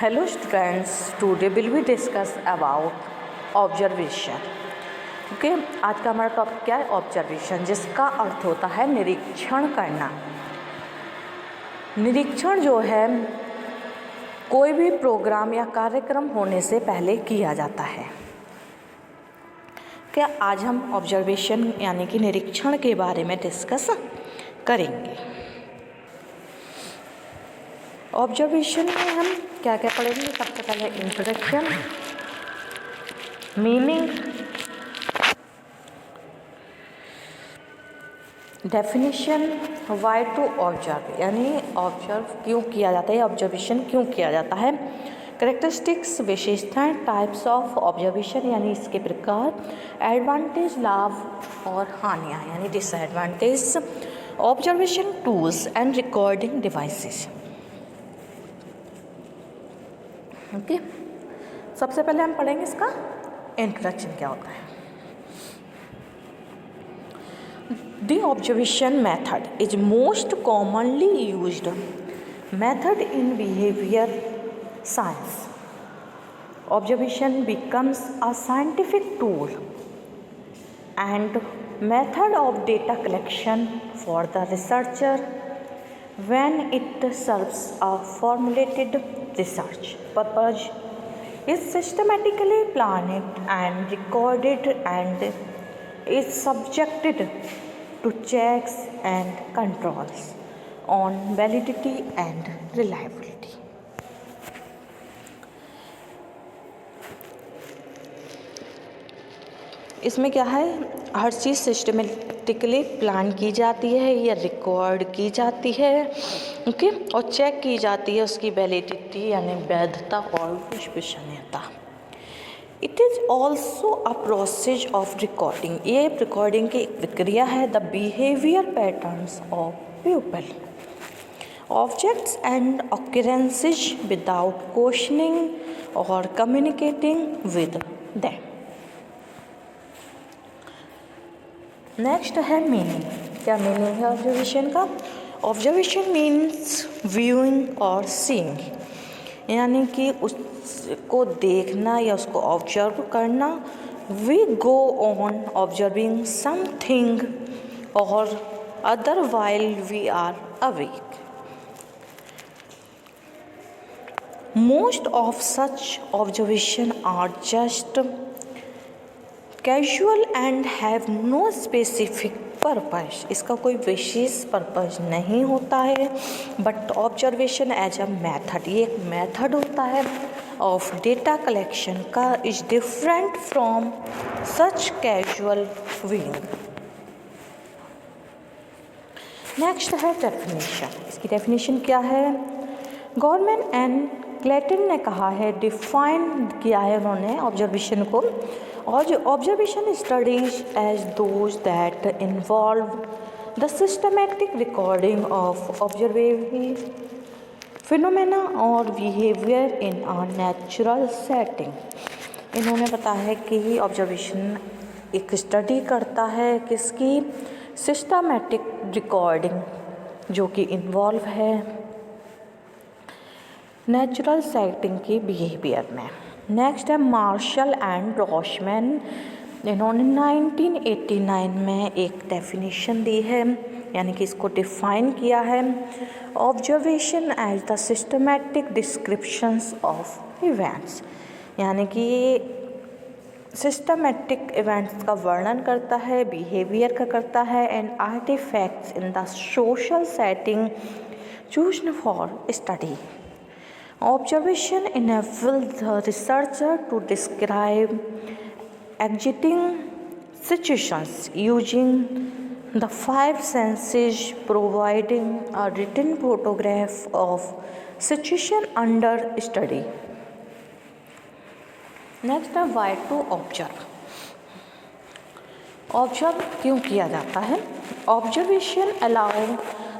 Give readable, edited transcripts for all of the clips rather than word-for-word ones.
Hello students, today will we discuss about observation. Okay आज का हमारा टॉपिक क्या है? ऑब्जर्वेशन, जिसका अर्थ होता है निरीक्षण करना। निरीक्षण जो है कोई भी प्रोग्राम या कार्यक्रम होने से पहले किया जाता है। क्या आज हम ऑब्जर्वेशन यानी कि निरीक्षण के बारे में डिस्कस करेंगे। ऑब्जर्वेशन में हम क्या क्या पढ़ेंगे? सबसे पहले introduction, meaning, definition, why to observe यानी ऑब्जर्व क्यों किया जाता है, ऑब्जर्वेशन क्यों किया जाता है, करेक्टरिस्टिक्स विशेषताएं, टाइप्स ऑफ ऑब्जर्वेशन यानी इसके प्रकार, एडवांटेज लाभ और हानियाँ यानी disadvantage, observation tools and recording devices. Okay सबसे पहले हम पढ़ेंगे इसका इंट्रोडक्शन क्या होता है। The observation method is most commonly used method in behaviour science. Observation becomes a scientific tool and method of data collection for the researcher when it serves a formulated research purpose, is systematically planned and recorded and is subjected to checks and controls on validity and reliability. इसमें क्या है, हर चीज़ systematically plan की जाती है या record की जाती है, ओके, और चेक की जाती है उसकी वैलिडिटी यानी वैधता और विश्वसनीयता। It is also a process of recording, ये रिकॉर्डिंग की एक प्रक्रिया है, the behaviour patterns of people, objects and occurrences without questioning और कम्युनिकेटिंग विद देम। नेक्स्ट है मीनिंग। क्या मीनिंग है ऑब्जर्वेशन का? ऑब्जर्वेशन मीन्स व्यूइंग और सीइंग यानी कि उसको देखना या उसको ऑब्जर्व करना। We go on observing something और other while we are awake. Most of such observation are just casual and have no specific purpose, इसका कोई विशेष पर्पस नहीं होता है। But observation as a method, ये एक मेथड होता है ऑफ डेटा कलेक्शन का, is different from such casual viewing. Next है डेफिनेशन। इसकी डेफिनेशन क्या है? गवर्नमेंट एंड क्लेटन ने कहा है, डिफाइन किया है उन्होंने ऑब्जर्वेशन को, और observation studies as those that involve the systematic recording of observable phenomena और behaviour in a natural setting. इन्होंने बताया है कि ऑब्जर्वेशन एक स्टडी करता है किसकी? सिस्टमैटिक रिकॉर्डिंग जो कि इन्वॉल्व है नेचुरल सेटिंग की बिहेवियर में। नेक्स्ट है मार्शल एंड रॉशमैन, इन्होंने 1989 में एक डेफिनेशन दी है यानी कि इसको डिफाइन किया है, observation as the systematic descriptions of events यानी कि सिस्टमैटिक इवेंट्स का वर्णन करता है, बिहेवियर का करता है, and artefacts in the social setting chosen for study. Observation enables the researcher to describe existing situations using the five senses, providing a written photograph of situation under study. Next है why to observe. Observe क्यों किया जाता है? Observation allow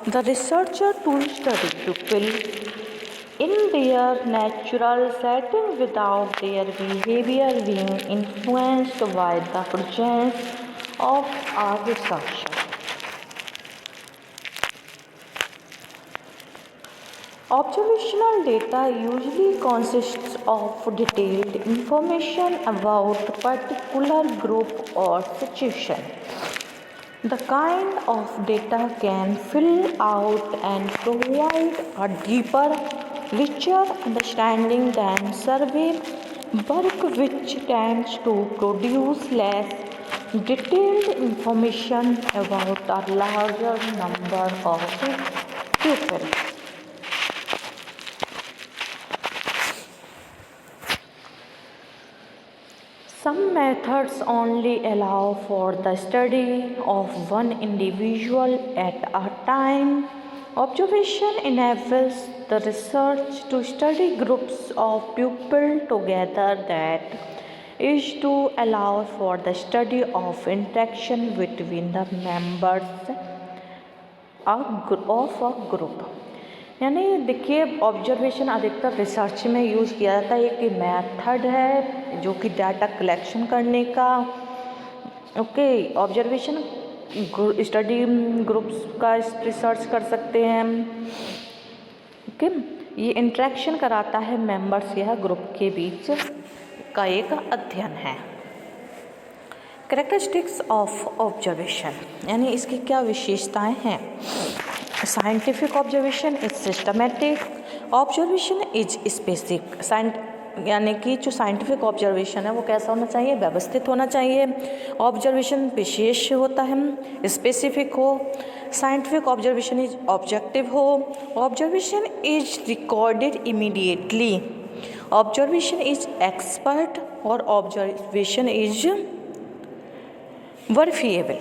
the researcher to study people in their natural setting without their behavior being influenced by the presence of a researcher. Observational data usually consists of detailed information about a particular group or situation. The kind of data can fill out and provide a deeper, richer understanding than survey work, which tends to produce less detailed information about a larger number of people. Some methods only allow for the study of one individual at a time. Observation enables the research to study groups of people together, that is to allow for the study of interaction between the members of a group. यानी देखिए observation अधिकतर research में use किया जाता है। एक method है जो कि डाटा कलेक्शन करने का। ओके, ऑब्जर्वेशन स्टडी ग्रुप्स का रिसर्च कर सकते हैं। ओके, ये इंटरेक्शन कराता है मेंबर्स या ग्रुप के बीच का एक अध्ययन है। कैरेक्टरिस्टिक्स ऑफ ऑब्जर्वेशन, यानी इसकी क्या विशेषताएं हैं। Scientific observation is systematic, observation is specific, यानी कि जो साइंटिफिक ऑब्जर्वेशन है वो कैसा होना चाहिए, व्यवस्थित होना चाहिए। ऑब्जर्वेशन विशेष होता है, स्पेसिफिक हो। साइंटिफिक ऑब्जर्वेशन इज ऑब्जेक्टिव हो। Observation is recorded immediately. Observation is expert और observation is verifiable.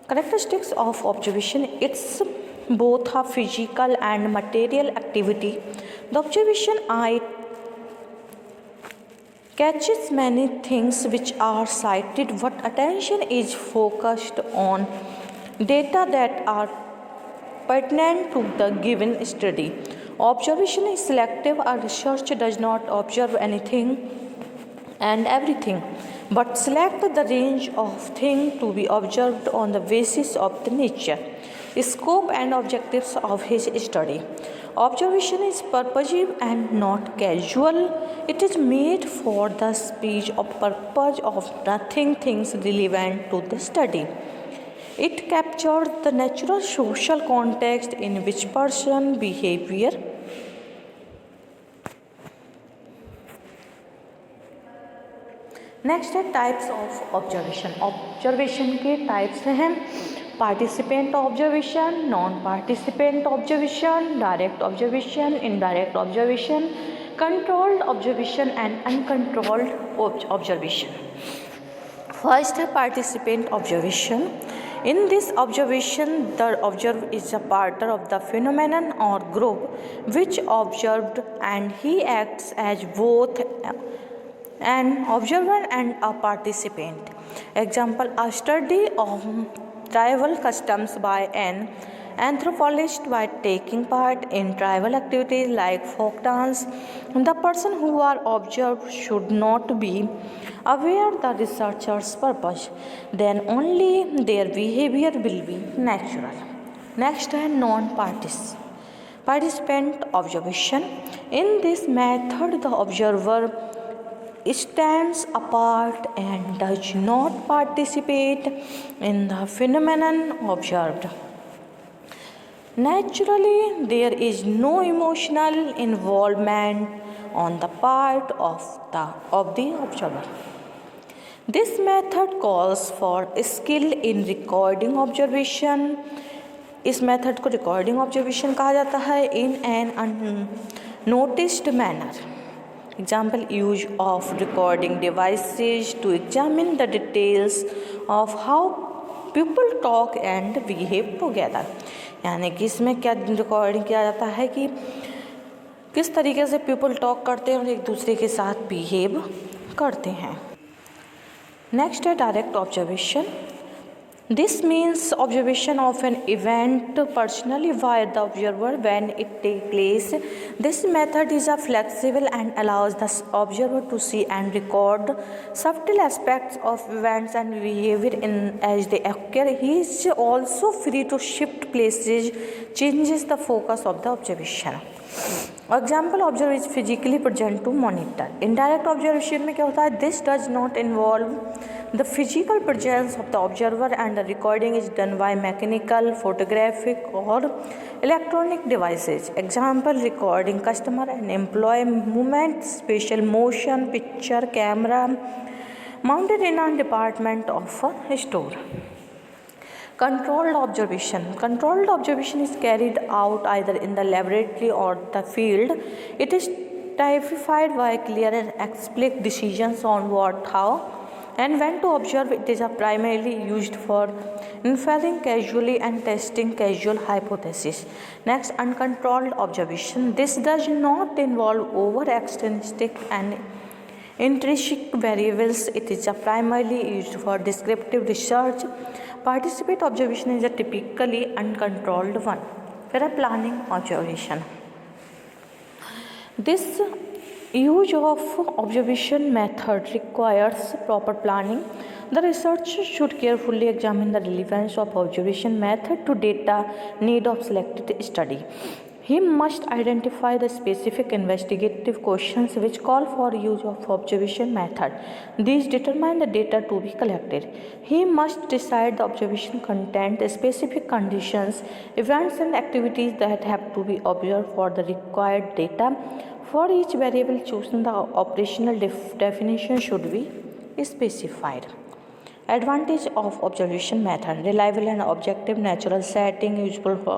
Characteristics of observation, it's both a physical and material activity. The observation eye catches many things which are sighted, but attention is focused on data that are pertinent to the given study. Observation is selective. A researcher does not observe anything and everything, but select the range of things to be observed on the basis of the nature, scope and objectives of his study. Observation is purposive and not casual. It is made for the speech of purpose of nothing things relevant to the study. It captures the natural social context in which person behavior. Next है types of observation. Observation के types हैं participant observation, non participant observation, direct observation, indirect observation, controlled observation and uncontrolled observation. First है participant observation. In this observation, the observer is a part of the phenomenon or group which observed, and he acts as both an observer and a participant. Example, a study of tribal customs by an anthropologist by taking part in tribal activities like folk dance. The person who are observed should not be aware the researcher's purpose, then only their behavior will be natural. Next है non-participant observation. In this method, the observer stands apart and does not participate in the phenomenon observed. Naturally, there is no emotional involvement on the part of the observer. This method calls for skill in recording observation. इस method को recording observation कहा जाता है in an unnoticed manner. Example, use of recording devices to examine the details of how people talk and behave together. यानी कि इसमें क्या recording किया जाता है कि किस तरीके से पीपल टॉक करते हैं और एक दूसरे के साथ बिहेव करते हैं। नेक्स्ट है direct observation. This means observation of an event personally by the observer when it takes place. This method is a flexible and allows the observer to see and record subtle aspects of events and behavior as they occur. He is also free to shift places, changes the focus of the observation. Example observe is physically present to monitor. Indirect observation में क्या होता है, this does not involve the physical presence of the observer and the recording is done by mechanical, photographic और electronic devices. Example recording customer and employ movement, special motion picture camera mounted in a department of a store. Controlled observation. Controlled observation is carried out either in the laboratory or the field. It is typified by clear and explicit decisions on what, how, and when to observe. It is primarily used for inferring causally and testing causal hypotheses. Next, uncontrolled observation. This does not involve over extrinsic and intrinsic variables. It is primarily used for descriptive research. Participate observation is a typically uncontrolled one. फिर है planning observation. This use of observation method requires proper planning. The researcher should carefully examine the relevance of observation method to data need of selected study. He must identify the specific investigative questions which call for use of observation method. These determine the data to be collected. He must decide the observation content, specific conditions, events and activities that have to be observed for the required data. For each variable chosen, the operational definition should be specified. Advantage of observation method: reliable and objective natural setting, useful for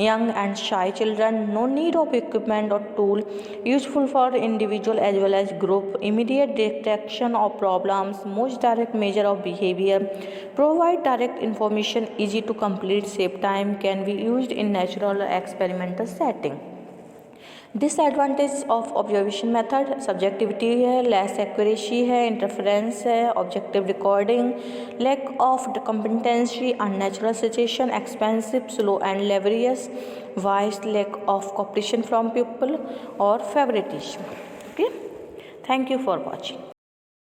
young and shy children, no need of equipment or tool, useful for individual as well as group, immediate detection of problems, most direct measure of behavior, provide direct information, easy to complete, save time, can be used in natural or experimental setting. Disadvantage of observation method: subjectivity है, less accuracy है, interference है, objective recording, lack of competency, unnatural situation, expensive, slow and laborious, vice, lack of cooperation from people और favouritism. Okay, thank you for watching.